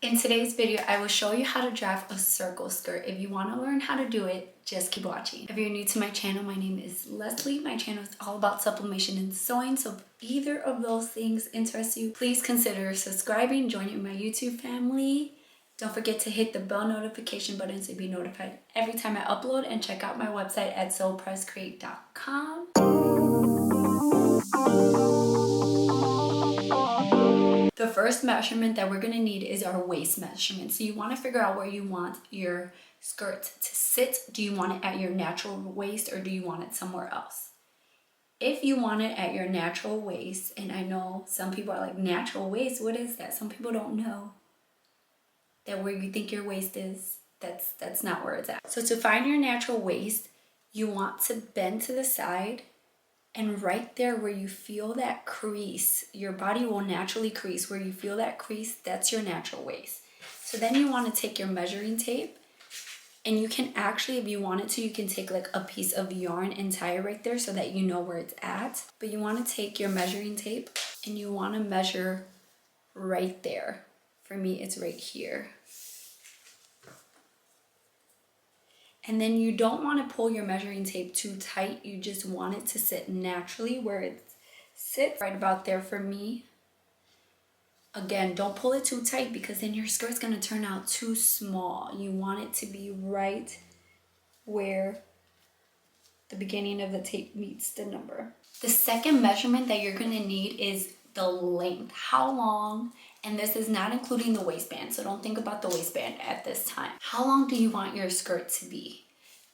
In today's video, I will show you how to draft a circle skirt. If you want to learn how to do it, just keep watching. If you're new to my channel, my name is Leslie. My channel is all about sublimation and sewing. So if either of those things interest you, please consider subscribing, joining my YouTube family. Don't forget to hit the bell notification button to be notified every time I upload, and check out my website at sewpresscreate.com. The first measurement that we're going to need is our waist measurement. So you want to figure out where you want your skirt to sit. Do you want it at your natural waist or do you want it somewhere else? If you want it at your natural waist, and I know some people are like, natural waist, what is that? Some people don't know that where you think your waist is, that's not where it's at. So to find your natural waist, you want to bend to the side, and right there where you feel that crease, your body will naturally crease. Where you feel that crease, that's your natural waist. So then you want to take your measuring tape, and you can actually, if you wanted to, you can take like a piece of yarn and tie it right there so that you know where it's at. But you want to take your measuring tape and you want to measure right there. For me, it's right here. And then you don't want to pull your measuring tape too tight. You just want it to sit naturally where it sits, right about there for me. Again, don't pull it too tight because then your skirt's going to turn out too small. You want it to be right where the beginning of the tape meets the number. The second measurement that you're going to need is the length. How long? And this is not including the waistband, so don't think about the waistband at this time. How long do you want your skirt to be?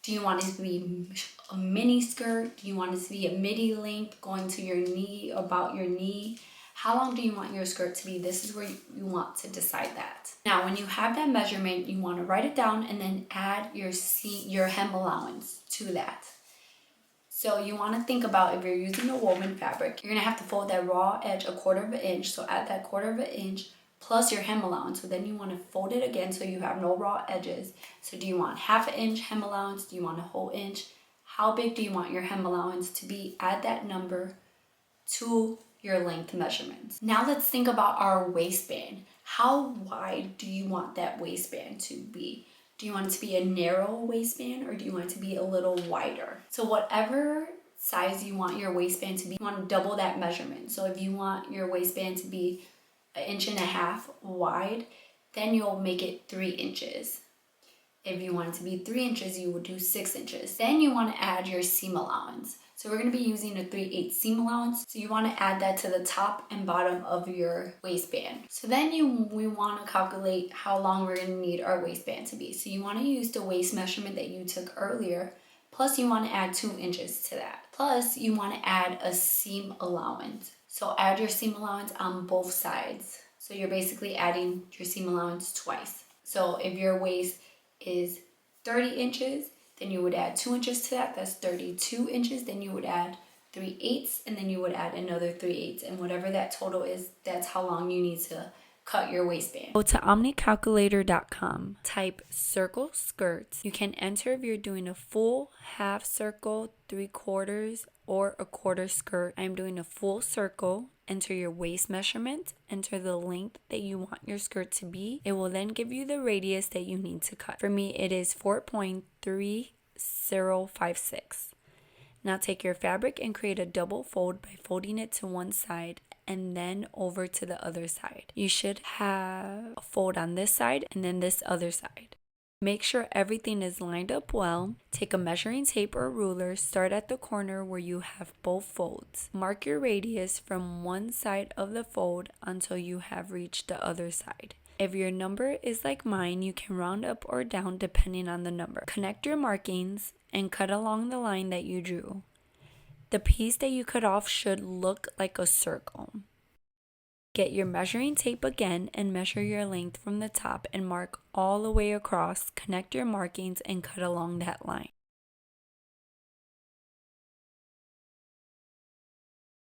Do you want it to be a mini skirt? Do you want it to be a midi length going to your knee, about your knee? How long do you want your skirt to be? This is where you want to decide that. Now, when you have that measurement, you want to write it down and then add your hem allowance to that. So you want to think about, if you're using a woven fabric, you're going to have to fold that raw edge 1/4 inch. So add that 1/4 inch plus your hem allowance. So then you want to fold it again so you have no raw edges. So do you want 1/2 inch hem allowance? Do you want a whole inch? How big do you want your hem allowance to be? Add that number to your length measurements. Now let's think about our waistband. How wide do you want that waistband to be? Do you want it to be a narrow waistband or do you want it to be a little wider? So whatever size you want your waistband to be, you want to double that measurement. So if you want your waistband to be 1.5 inches wide, then you'll make it 3 inches. If you want it to be 3 inches, you would do 6 inches. Then you want to add your seam allowance. So we're going to be using a 3/8 seam allowance. So you want to add that to the top and bottom of your waistband. So then we want to calculate how long we're going to need our waistband to be. So you want to use the waist measurement that you took earlier, plus you want to add 2 inches to that. Plus you want to add a seam allowance. So add your seam allowance on both sides. So you're basically adding your seam allowance twice. So if your waist is 30 inches, then you would add 2 inches to that. That's 32 inches. Then you would add 3/8, and then you would add another 3/8. And whatever that total is, that's how long you need to cut your waistband. Go to omnicalculator.com, type circle skirts. You can enter if you're doing a full, half circle, 3/4, or a quarter skirt. I'm doing a full circle. Enter your waist measurement, enter the length that you want your skirt to be. It will then give you the radius that you need to cut. For me, it is 4.3056. Now take your fabric and create a double fold by folding it to one side and then over to the other side. You should have a fold on this side and then this other side. Make sure everything is lined up well. Take a measuring tape or ruler, start at the corner where you have both folds. Mark your radius from one side of the fold until you have reached the other side. If your number is like mine, you can round up or down depending on the number. Connect your markings and cut along the line that you drew. The piece that you cut off should look like a circle. Get your measuring tape again and measure your length from the top and mark all the way across. Connect your markings and cut along that line.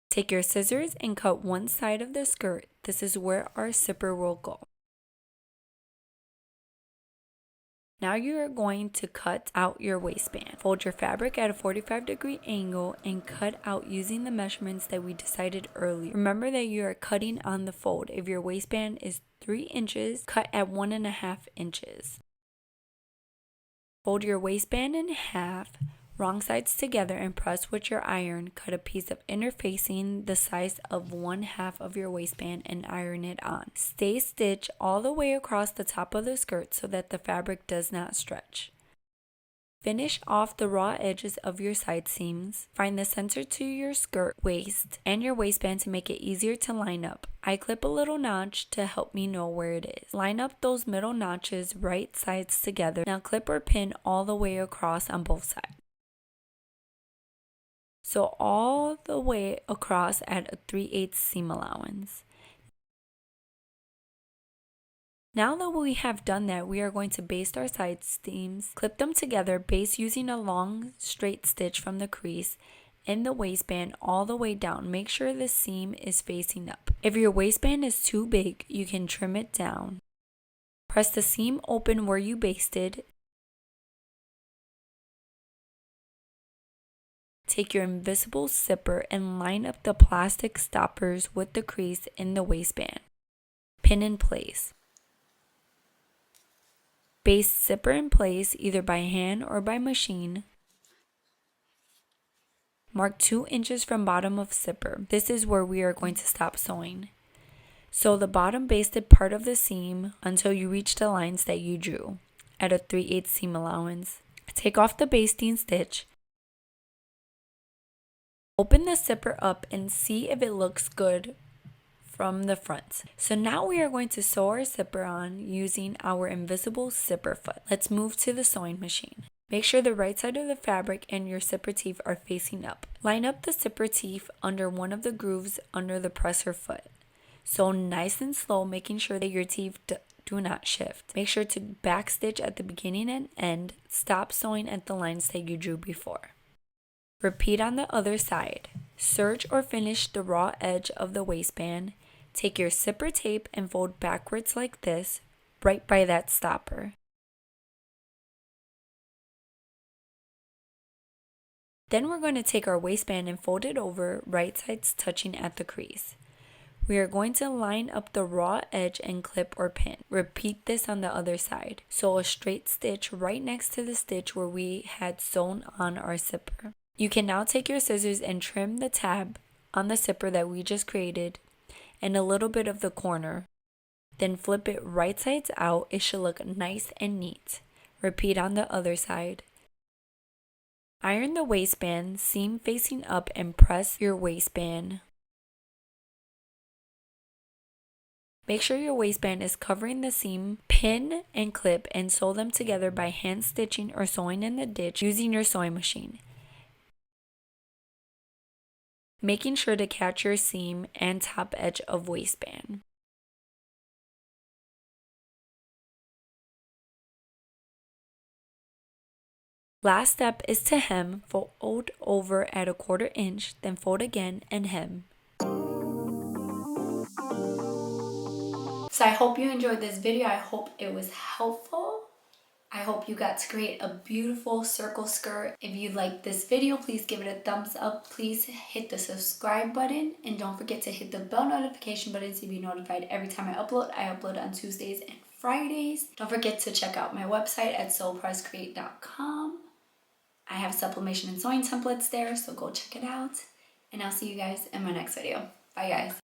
Take your scissors and cut one side of the skirt. This is where our zipper will go. Now you are going to cut out your waistband. Fold your fabric at a 45-degree angle and cut out using the measurements that we decided earlier. Remember that you are cutting on the fold. If your waistband is 3 inches, cut at 1.5 inches. Fold your waistband in half, wrong sides together, and press with your iron. Cut a piece of interfacing the size of 1/2 of your waistband and iron it on. Stay stitched all the way across the top of the skirt so that the fabric does not stretch. Finish off the raw edges of your side seams. Find the center to your skirt waist and your waistband to make it easier to line up. I clip a little notch to help me know where it is. Line up those middle notches right sides together. Now clip or pin all the way across on both sides. So all the way across at a 3/8 seam allowance. Now that we have done that, we are going to baste our side seams, clip them together, baste using a long straight stitch from the crease in the waistband all the way down. Make sure the seam is facing up. If your waistband is too big, you can trim it down. Press the seam open where you basted. Take your invisible zipper and line up the plastic stoppers with the crease in the waistband. Pin in place. Baste zipper in place either by hand or by machine. Mark 2 inches from bottom of zipper. This is where we are going to stop sewing. Sew the bottom basted part of the seam until you reach the lines that you drew at a 3/8 seam allowance. Take off the basting stitch. Open the zipper up and see if it looks good from the front. So now we are going to sew our zipper on using our invisible zipper foot. Let's move to the sewing machine. Make sure the right side of the fabric and your zipper teeth are facing up. Line up the zipper teeth under one of the grooves under the presser foot. Sew nice and slow, making sure that your teeth do not shift. Make sure to backstitch at the beginning and end. Stop sewing at the lines that you drew before. Repeat on the other side. Serge or finish the raw edge of the waistband. Take your zipper tape and fold backwards like this, right by that stopper. Then we're going to take our waistband and fold it over, right sides touching at the crease. We are going to line up the raw edge and clip or pin. Repeat this on the other side. Sew a straight stitch right next to the stitch where we had sewn on our zipper. You can now take your scissors and trim the tab on the zipper that we just created and a little bit of the corner. Then flip it right sides out. It should look nice and neat. Repeat on the other side. Iron the waistband, seam facing up, and press your waistband. Make sure your waistband is covering the seam. Pin and clip and sew them together by hand stitching or sewing in the ditch using your sewing machine. Making sure to catch your seam and top edge of waistband. Last step is to hem. Fold over at a 1/4 inch, then fold again and hem. So I hope you enjoyed this video. I hope it was helpful. I hope you got to create a beautiful circle skirt. If you liked this video, please give it a thumbs up. Please hit the subscribe button and don't forget to hit the bell notification button to be notified every time I upload. I upload on Tuesdays and Fridays. Don't forget to check out my website at sewpresscreate.com. I have sublimation and sewing templates there, so go check it out. And I'll see you guys in my next video. Bye guys.